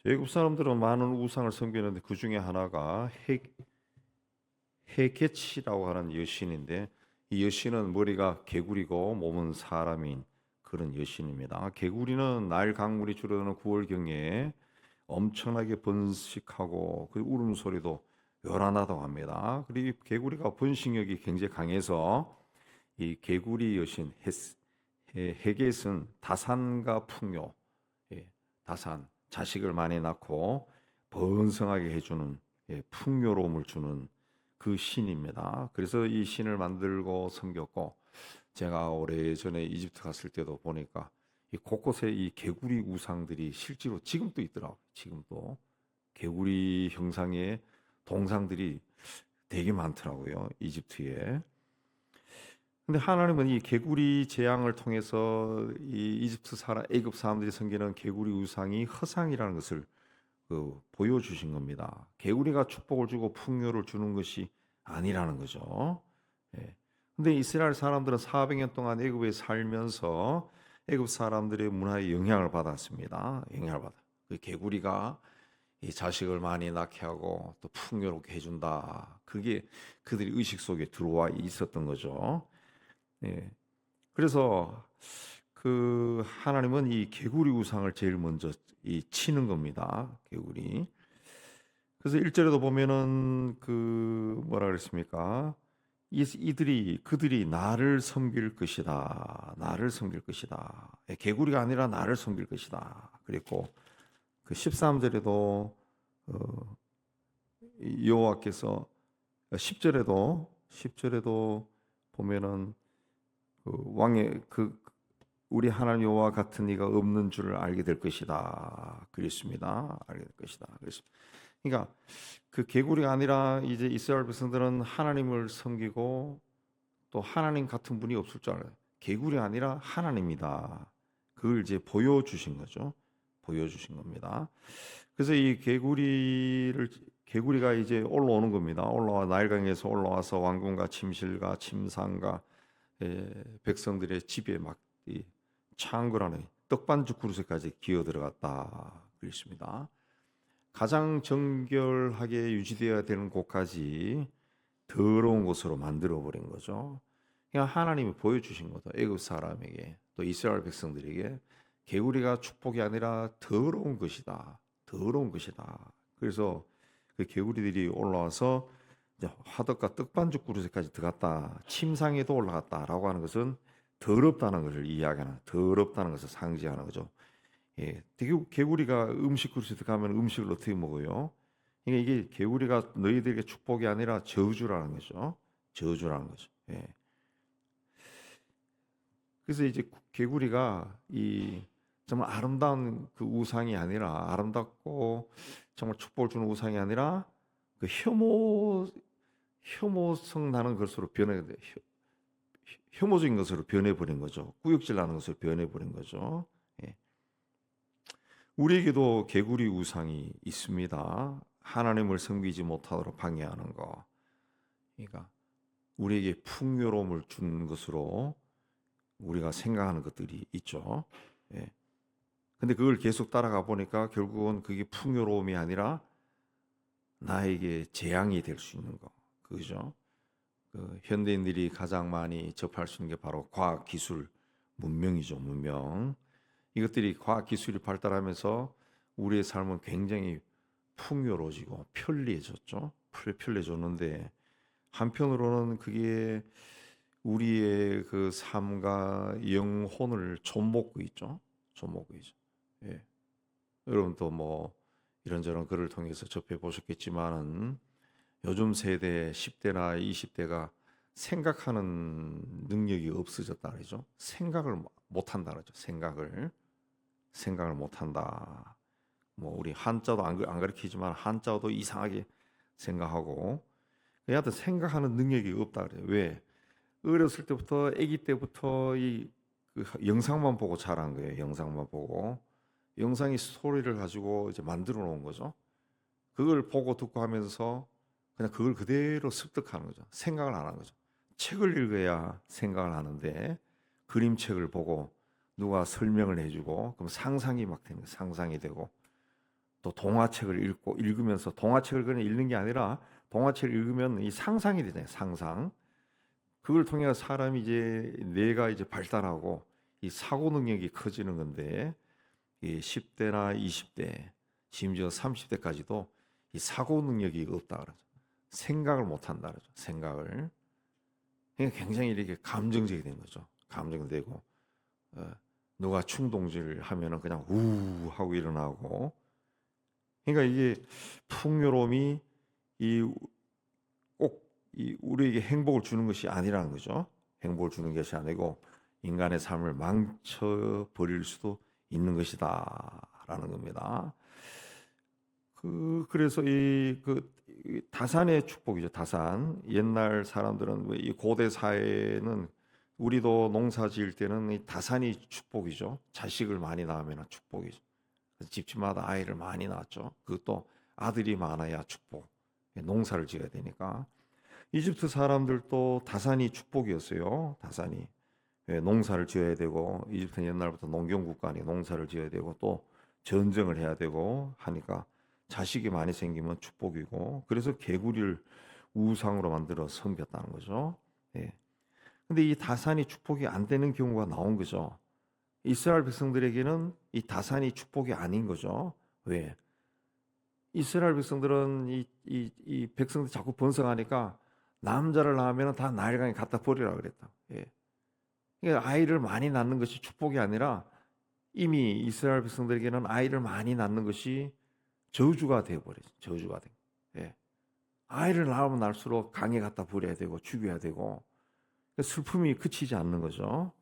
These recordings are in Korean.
애굽 사람들은 많은 우상을 섬기는데 그 중에 하나가 헤게치라고 하는 여신인데, 이 여신은 머리가 개구리고 몸은 사람인 그런 여신입니다. 개구리는 나일 강물이 줄어드는 9월경에 엄청나게 번식하고 그 울음소리도 요란하다고 합니다. 그리고 개구리가 번식력이 굉장히 강해서 이 개구리 여신 헤겟은 다산과 풍요, 예, 다산 자식을 많이 낳고 번성하게 해주는, 풍요로움을 주는 그 신입니다. 그래서 이 신을 만들고 섬겼고, 제가 오래전에 이집트 갔을 때도 보니까 이 곳곳에 이 개구리 우상들이 실제로 지금도 있더라고요. 지금도 개구리 형상의 동상들이 되게 많더라고요, 이집트에. 근데 하나님은 이 개구리 재앙을 통해서 이 애굽 사람들이 섬기는 개구리 우상이 허상이라는 것을 보여주신 겁니다. 개구리가 축복을 주고 풍요를 주는 것이 아니라는 거죠. 예. 근데 이스라엘 사람들은 400년 동안 애굽에 살면서 애굽 사람들의 문화에 영향을 받았습니다. 영향을 받아. 그 개구리가 이 자식을 많이 낳게 하고 또 풍요롭게 해준다. 그게 그들의 의식 속에 들어와 있었던 거죠. 예. 그래서 그 하나님은 이 개구리 우상을 제일 먼저 이 치는 겁니다. 개구리. 그래서 1절에도 보면은 그 뭐라 그랬습니까? 그들이 나를 섬길 것이다. 나를 섬길 것이다. 예, 개구리가 아니라 나를 섬길 것이다. 그랬고 그 13절에도 여호와께서 10절에도 보면은 그 왕의 우리 하나님 여호와 같은 이가 없는 줄을 알게 될 것이다. 그랬습니다. 알게 될 것이다. 그러니까 그 개구리가 아니라 이제 이스라엘 백성들은 하나님을 섬기고 또 하나님 같은 분이 없을 줄 알아요. 개구리 아니라 하나님이다. 그걸 이제 보여주신 거죠. 보여주신 겁니다. 그래서 이 개구리가 이제 올라오는 겁니다. 올라와 나일강에서 올라와서 왕궁과 침실과 침상과 백성들의 집에 막 창궐 안에 떡반죽 그릇에까지 기어 들어갔다 그랬습니다. 가장 정결하게 유지되어야 되는 곳까지 더러운 곳으로 만들어 버린 거죠. 그냥 하나님이 보여주신 거죠. 애굽 사람에게 또 이스라엘 백성들에게 개구리가 축복이 아니라 더러운 것이다. 더러운 것이다. 그래서 그 개구리들이 올라와서 이제 화덕과 떡반죽 그릇에까지 들어갔다. 침상에도 올라갔다라고 하는 것은 더럽다는 것을 이야기하는, 더럽다는 것을 상징하는 거죠. 예, 개구리가 음식 그릇에 들어가면 음식을 어떻게 먹어요? 그러니까 이게 개구리가 너희들에게 축복이 아니라 저주라는 거죠. 저주라는 거죠. 예. 그래서 이제 개구리가 이 정말 아름다운 그 우상이 아니라, 아름답고 정말 축복을 주는 우상이 아니라 그 혐오성 나는 것으로 혐오적인 것으로 변해버린 거죠. 구역질 나는 것으로 변해버린 거죠. 예. 우리에게도 개구리 우상이 있습니다. 하나님을 섬기지 못하도록 방해하는 거. 그러니까 우리에게 풍요로움을 준 것으로 우리가 생각하는 것들이 있죠. 예. 근데 그걸 계속 따라가 보니까 결국은 그게 풍요로움이 아니라 나에게 재앙이 될 수 있는 거. 그죠? 그 현대인들이 가장 많이 접할 수 있는 게 바로 과학 기술 문명이죠. 문명. 이것들이 과학 기술이 발달하면서 우리의 삶은 굉장히 풍요로워지고 편리해졌죠. 편리해졌는데 한편으로는 그게 우리의 그 삶과 영혼을 좀먹고 있죠. 좀먹고 있죠. 예. 여러분도 뭐 이런저런 글을 통해서 접해 보셨겠지만은 요즘 세대 10대나 20대가 생각하는 능력이 없어졌다 그러죠. 생각을 못 한다 그러죠. 생각을 못 한다. 뭐 우리 한자도 안 가르치지만 한자도 이상하게 생각하고 여하튼 생각하는 능력이 없다 그래요. 왜? 어렸을 때부터 아기 때부터 그 영상만 보고 자란 거예요. 영상만 보고 영상이 스토리를 가지고 이제 만들어 놓은 거죠. 그걸 보고 듣고 하면서 그냥 그걸 그대로 습득하는 거죠. 생각을 안 하는 거죠. 책을 읽어야 생각을 하는데 그림책을 보고 누가 설명을 해주고 그럼 상상이 막 되는 거예요. 상상이 되고 또 동화책을 읽으면서 동화책을 그냥 읽는 게 아니라 동화책을 읽으면 이 상상이 되잖아요. 상상. 그걸 통해 사람이 이제 뇌가 이제 발달하고 이 사고 능력이 커지는 건데 이 10대나 20대 심지어 30대까지도 이 사고 능력이 없다 그러죠. 생각을 못 한다 그러죠. 생각을. 그러니까 굉장히 이렇게 감정적이 된 거죠. 감정되고 누가 충동질을 하면은 그냥 우 하고 일어나고. 그러니까 이게 풍요로움이 이 꼭 이 우리에게 행복을 주는 것이 아니라는 거죠. 행복을 주는 것이 아니고 인간의 삶을 망쳐 버릴 수도 있는 것이다라는 겁니다. 그래서 이 다산의 축복이죠. 다산. 옛날 사람들은 이 고대 사회는 우리도 농사 지을 때는 이 다산이 축복이죠. 자식을 많이 낳으면 축복이죠. 집집마다 아이를 많이 낳았죠. 그것도 아들이 많아야 축복. 농사를 지어야 되니까. 이집트 사람들도 다산이 축복이었어요. 다산이. 농사를 지어야 되고 이집트는 옛날부터 농경 국가니 농사를 지어야 되고 또 전쟁을 해야 되고 하니까 자식이 많이 생기면 축복이고 그래서 개구리를 우상으로 만들어 섬겼다는 거죠. 예. 근데 이 다산이 축복이 안 되는 경우가 나온 거죠. 이스라엘 백성들에게는 이 다산이 축복이 아닌 거죠. 왜? 이스라엘 백성들은 이 백성들 자꾸 번성하니까 남자를 낳으면 다 나일강에 갖다 버리라 그랬다. 예. 그러니까 아이를 많이 낳는 것이 축복이 아니라 이미 이스라엘 백성들에게는 아이를 많이 낳는 것이 저주가 되어버리죠. 저주가 돼. 예. 아이를 낳으면 낳을수록 강에 갖다 버려야 되고 죽여야 되고 슬픔이 그치지 않는 거죠.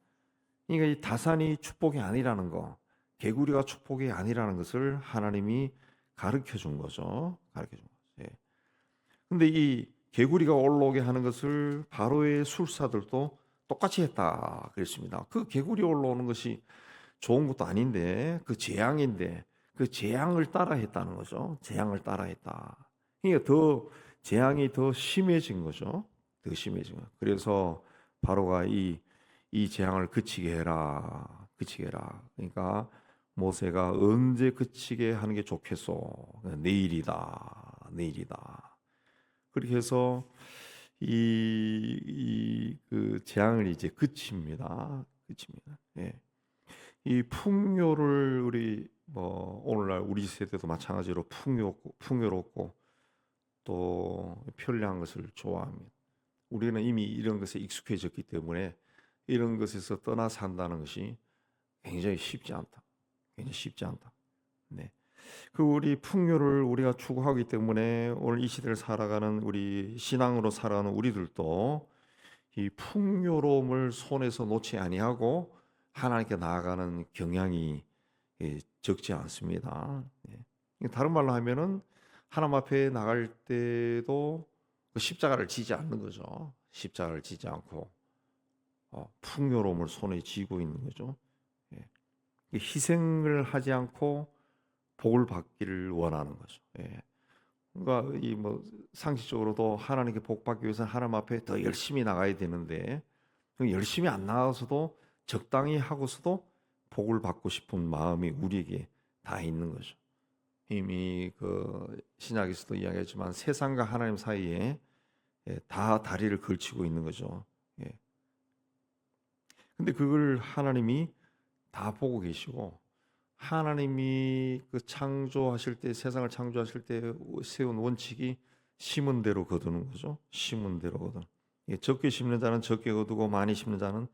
그러니까 이 다산이 축복이 아니라는 거, 개구리가 축복이 아니라는 것을 하나님이 가르쳐 준 거죠. 가르쳐 준 거죠. 예. 근데 이 개구리가 올라오게 하는 것을 바로의 술사들도 똑같이 했다 그랬습니다. 그 개구리 올라오는 것이 좋은 것도 아닌데 그 재앙인데 그 재앙을 따라 했다는 거죠. 재앙을 따라 했다. 그러니까 더 재앙이 더 심해진 거죠. 더 심해진 거. 그래서 바로가 이 재앙을 그치게 해라. 그치게 해라. 그러니까 모세가 언제 그치게 하는 게 좋겠소? 내일이다. 내일이다. 그렇게 해서 그 재앙을 이제 그칩니다. 그칩니다. 예. 이 풍요를 우리 뭐 오늘날 우리 세대도 마찬가지로 풍요롭고 또 편리한 것을 좋아합니다. 우리는 이미 이런 것에 익숙해졌기 때문에 이런 것에서 떠나 산다는 것이 굉장히 쉽지 않다. 굉장히 쉽지 않다. 네. 그 우리 풍요를 우리가 추구하기 때문에 오늘 이 시대를 살아가는 우리 신앙으로 살아가는 우리들도 이 풍요로움을 손에서 놓지 아니하고 하나님께 나아가는 경향이 적지 않습니다. 다른 말로 하면은 하나님 앞에 나갈 때도 그 십자가를 지지 않는 거죠. 십자가를 지지 않고 풍요로움을 손에 쥐고 있는 거죠. 희생을 하지 않고 복을 받기를 원하는 거죠. 그러니까 이 뭐 상식적으로도 하나님께 복 받기 위해서 하나님 앞에 더 열심히 나가야 되는데 열심히 안 나가서도 적당히 하고서도 복을 받고 싶은 마음이 우리에게 다 있는 거죠. 이미 그 신약에서도 이야기했지만 세상과 하나님 사이에 다 다리를 걸치고 있는 거죠. 근데 그걸 하나님이 다 보고 계시고 하나님이 그 창조하실 때 세상을 창조하실 때 세운 원칙이 심은 대로 거두는 거죠. 심은 대로 거두는. 적게 심는 자는 적게 거두고 많이 심는 자는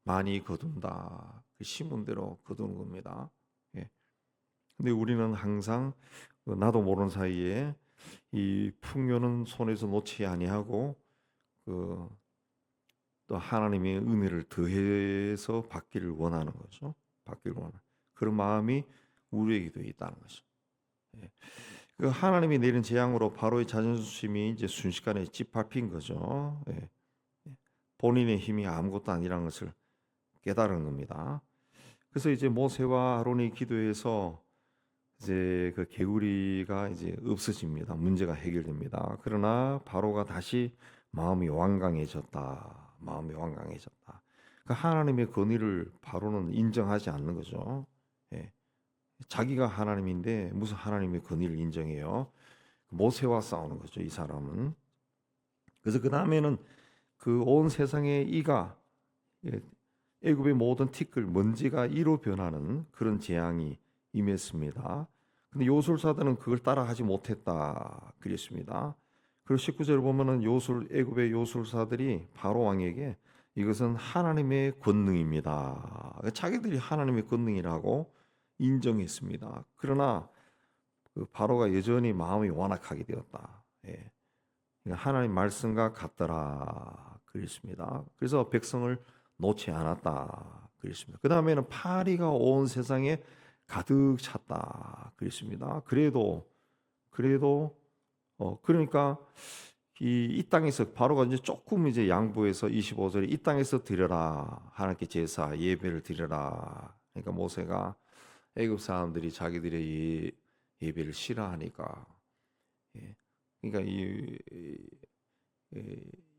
많이 거둔다. 그 심은 대로 거두는 겁니다. 근데 우리는 항상 나도 모르는 사이에 이 풍요는 손에서 놓지 아니하고 또 하나님의 은혜를 더해서 받기를 원하는 거죠. 받기를 원하는 그런 마음이 우리에게도 있다는 거죠. 그 하나님이 내린 재앙으로 바로의 자존심이 이제 순식간에 짓밟힌 거죠. 본인의 힘이 아무것도 아니라는 것을 깨달은 겁니다. 그래서 이제 모세와 아론이 기도해서 이제 그 개구리가 이제 없어집니다. 문제가 해결됩니다. 그러나 바로가 다시 마음이 완강해졌다. 마음이 완강해졌다. 그 하나님의 권위를 바로는 인정하지 않는 거죠. 자기가 하나님인데 무슨 하나님의 권위를 인정해요? 모세와 싸우는 거죠, 이 사람은. 그래서 그 다음에는 그 온 세상에 이가, 예, 애굽의 모든 티끌 먼지가 이로 변하는 그런 재앙이 임했습니다. 근데 요술사들은 그걸 따라하지 못했다 그랬습니다. 그리고 19절 보면은 애굽의 요술사들이 바로 왕에게 이것은 하나님의 권능입니다. 자기들이 하나님의 권능이라고 인정했습니다. 그러나 그 바로가 여전히 마음이 완악하게 되었다. 예. 그러니까 하나님 말씀과 같더라 그랬습니다. 그래서 백성을 놓지 않았다 그랬습니다. 그 다음에는 파리가 온 세상에 가득 찼다 그랬습니다. 그래도 그러니까 이 땅에서 바로가 이제 조금 이제 양보해서 25절에 이 땅에서 드려라 하나님께 제사 예배를 드려라. 그러니까 모세가 애굽 사람들이 자기들의 예배를 싫어하니까, 예. 그러니까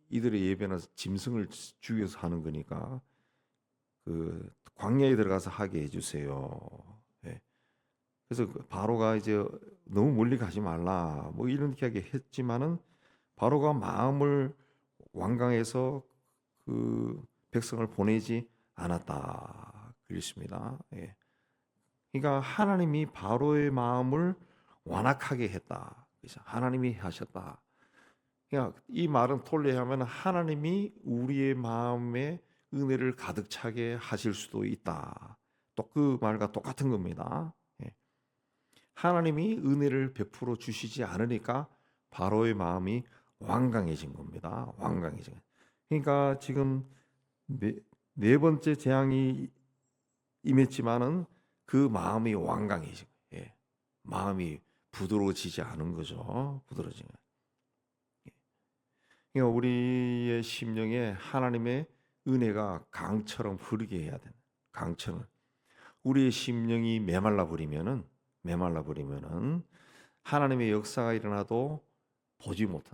이들의 예배는 짐승을 죽여서 하는 거니까 그 광야에 들어가서 하게 해주세요. 예. 그래서 바로가 이제 너무 멀리 가지 말라 뭐 이렇게 했지만은 바로가 마음을 완강해서 그 백성을 보내지 않았다 그랬습니다. 예. 그러니까 하나님이 바로의 마음을 완악하게 했다. 그래서 하나님이 하셨다. 그러니까 이 말은 톨레하면 하나님이 우리의 마음에 은혜를 가득 차게 하실 수도 있다. 또 그 말과 똑같은 겁니다. 예. 하나님이 은혜를 베풀어 주시지 않으니까 바로의 마음이 완강해진 겁니다. 완강해진. 그러니까 지금 네 번째 재앙이 임했지만은 그 마음이 완강해진 거예요. 예. 마음이 부드러워지지 않은 거죠. 부드러워진 거예요. 그러니까 우리의 심령에 하나님의 은혜가 강처럼 흐르게 해야 되는 강처럼. 우리의 심령이 메말라 버리면은 하나님의 역사가 일어나도 보지 못.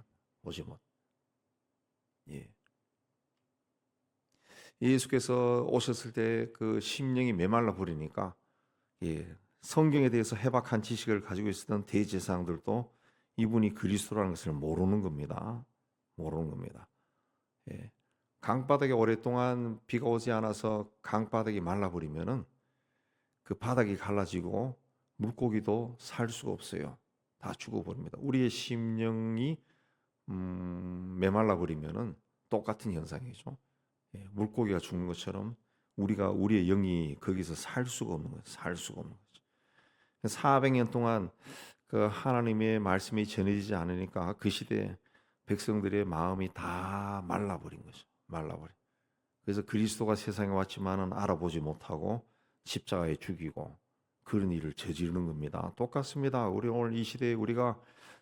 예. 예수께서 오셨을 때 그 심령이 메말라 버리니까, 예, 성경에 대해서 해박한 지식을 가지고 있었던 대제사장들도 이분이 그리스도라는 것을 모르는 겁니다. 예. 강바닥에 오랫동안 비가 오지 않아서 강바닥이 말라버리면은 그 바닥이 갈라지고 물고기도 살 수가 없어요. 다 죽어버립니다. 우리의 심령이 메말라 버리면은 똑같은 현상이죠. 예, 물고기가 죽는 것처럼 우리의 영이 거기서 살 수가 없는 거예요. 400년 동안 그 하나님의 말씀이 전해지지 않으니까 그 시대 백성들의 마음이 다 말라버린 거죠. 그래서 그리스도가 세상에 왔지만은 알아보지 못하고 십자가에 죽이고 그런 일을 저지르는 겁니다. 똑같습니다. 우리 오늘 이 시대에 우리가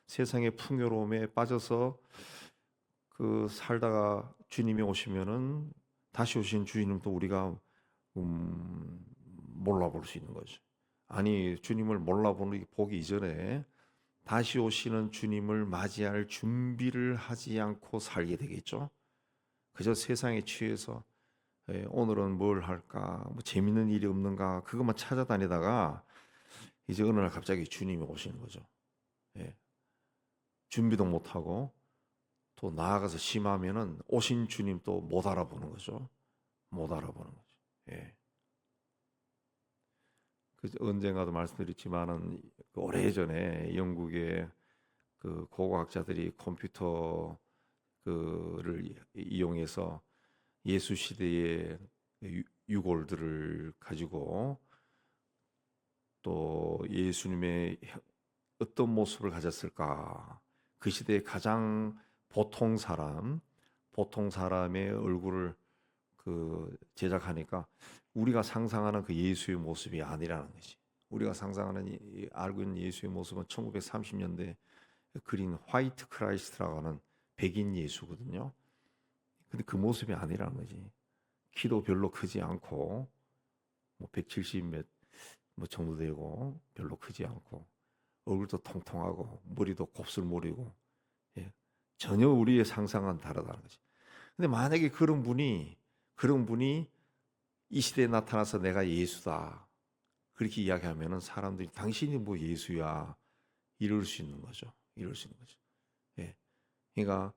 세상의 풍요로움에 빠져서 그 살다가 주님이 오시면은 다시 오신 주님도 우리가 몰라볼 수 있는 거죠. 아니, 주님을 보기 이전에 다시 오시는 주님을 맞이할 준비를 하지 않고 살게 되겠죠. 그저 세상에 취해서 오늘은 뭘 할까, 뭐 재밌는 일이 없는가 그것만 찾아다니다가 이제 어느 날 갑자기 주님이 오시는 거죠. 예. 준비도 못하고 또 나아가서 심하면은 오신 주님 또 못 알아보는 거죠. 예. 그 언젠가도 말씀드렸지만은 오래전에 영국의 그 고고학자들이 컴퓨터 그를 이용해서 예수 시대의 유골들을 가지고 또 예수님의 어떤 모습을 가졌을까, 그 시대의 가장 보통 사람의 얼굴을 그 제작하니까 우리가 상상하는 그 예수의 모습이 아니라는 거지. 우리가 알고 있는 예수의 모습은 1930년대 그린 화이트 크라이스트라고 하는 백인 예수거든요. 근데 그 모습이 아니라는 거지. 키도 별로 크지 않고 뭐 170몇 뭐 정도 되고 별로 크지 않고 얼굴도 통통하고 머리도 곱슬머리고, 예. 전혀 우리의 상상과는 다르다는 거지. 근데 만약에 그런 분이 이 시대에 나타나서 내가 예수다 그렇게 이야기하면은 사람들이 당신이 뭐 예수야 이럴 수 있는 거죠. 이럴 수 있는 거죠. 예. 그러니까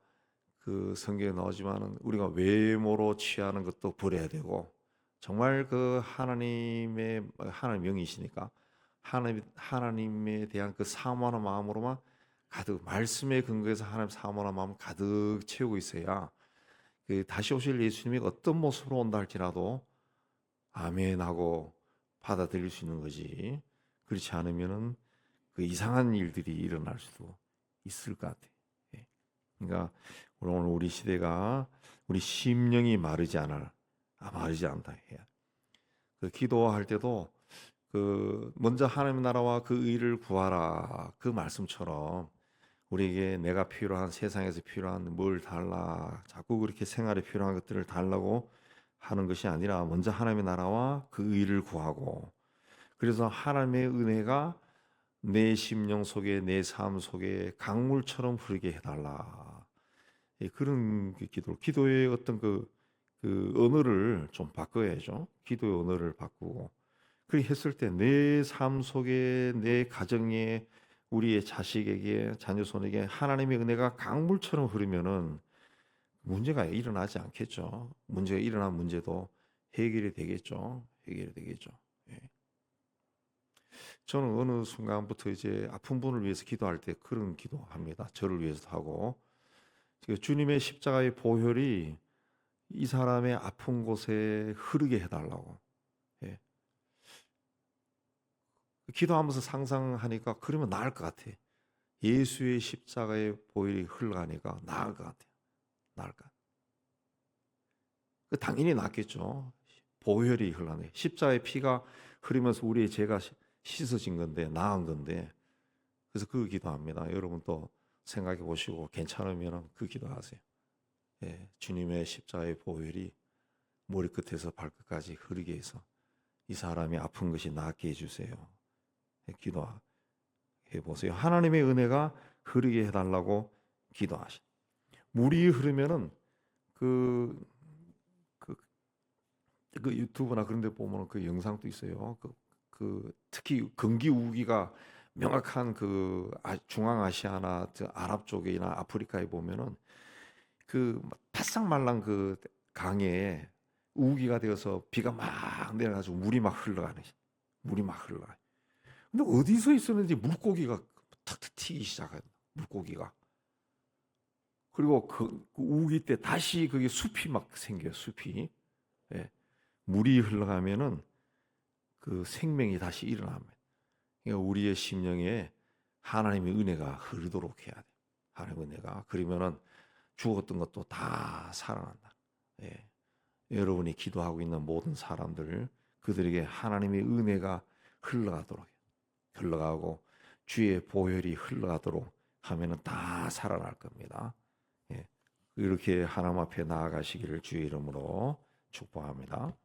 그 성경에 나오지만은 우리가 외모로 취하는 것도 버려야 되고 정말 그 하나님 영이시니까 하나님에 대한 그 사모하는 마음으로만 가득 말씀에 근거해서 하나님 사모하는 마음 가득 채우고 있어야 그 다시 오실 예수님이 어떤 모습으로 온다 할지라도 아멘 하고 받아들일 수 있는 거지. 그렇지 않으면은 그 이상한 일들이 일어날 수도 있을 것 같아. 예. 그러니까 오늘 우리 시대가 우리 심령이 마르지 않다 해야. 그 기도할 때도 그 먼저 하나님의 나라와 그 의를 구하라 그 말씀처럼 우리에게 내가 필요한 세상에서 필요한 뭘 달라 자꾸 그렇게 생활에 필요한 것들을 달라고 하는 것이 아니라 먼저 하나님의 나라와 그 의를 구하고 그래서 하나님의 은혜가 내 심령 속에 내 삶 속에 강물처럼 흐르게 해달라. 예, 그런 그 기도의 어떤 그 언어를 좀 바꿔야죠. 기도의 언어를 바꾸고 그렇게 했을 때 내 삶 속에 내 가정에 우리의 자식에게 자녀 손에게 하나님의 은혜가 강물처럼 흐르면은 문제가 일어나지 않겠죠. 문제가 일어난 문제도 해결이 되겠죠. 해결이 되겠죠. 예. 저는 어느 순간부터 이제 아픈 분을 위해서 기도할 때 그런 기도합니다. 저를 위해서도 하고 주님의 십자가의 보혈이 이 사람의 아픈 곳에 흐르게 해달라고. 예. 기도하면서 상상하니까 그러면 나을 것 같아. 예수의 십자가의 보혈이 흘러가니까 나을 것 같아요. 나을 것 같아요. 당연히 낫겠죠. 보혈이 흘러가네. 십자가의 피가 흐르면서 우리의 죄가 씻어진 건데 나은 건데 그래서 그 기도합니다. 여러분 또 생각해 보시고 괜찮으면 그 기도하세요. 예, 주님의 십자가의 보혈이 머리끝에서 발끝까지 흐르게 해서 이 사람이 아픈 것이 낫게 해주세요. 예, 기도해 보세요. 하나님의 은혜가 흐르게 해달라고 기도하시. 물이 흐르면은 그, 그, 그 유튜브나 그런 데 보면 그 영상도 있어요. 특히 건기 우기가 명확한 그 중앙아시아나 아랍 쪽이나 아프리카에 보면은 그 바싹 말란 그 강에 우기가 되어서 비가 막 내려가지고 물이 막 흘러가. 근데 어디서 있었는지 물고기가 탁탁 튀기 시작해요. 물고기가. 그리고 그 우기 때 다시 그게 숲이 막 생겨요. 숲이. 예. 물이 흘러가면은 그 생명이 다시 일어납니다. 그러니까 우리의 심령에 하나님의 은혜가 흐르도록 해야 돼. 하나님의 은혜가. 그러면은 죽었던 것도 다 살아난다. 예. 여러분이 기도하고 있는 모든 사람들 그들에게 하나님의 은혜가 흘러가고 주의 보혈이 흘러가도록 하면은 다 살아날 겁니다. 예. 이렇게 하나님 앞에 나아가시기를 주의 이름으로 축복합니다.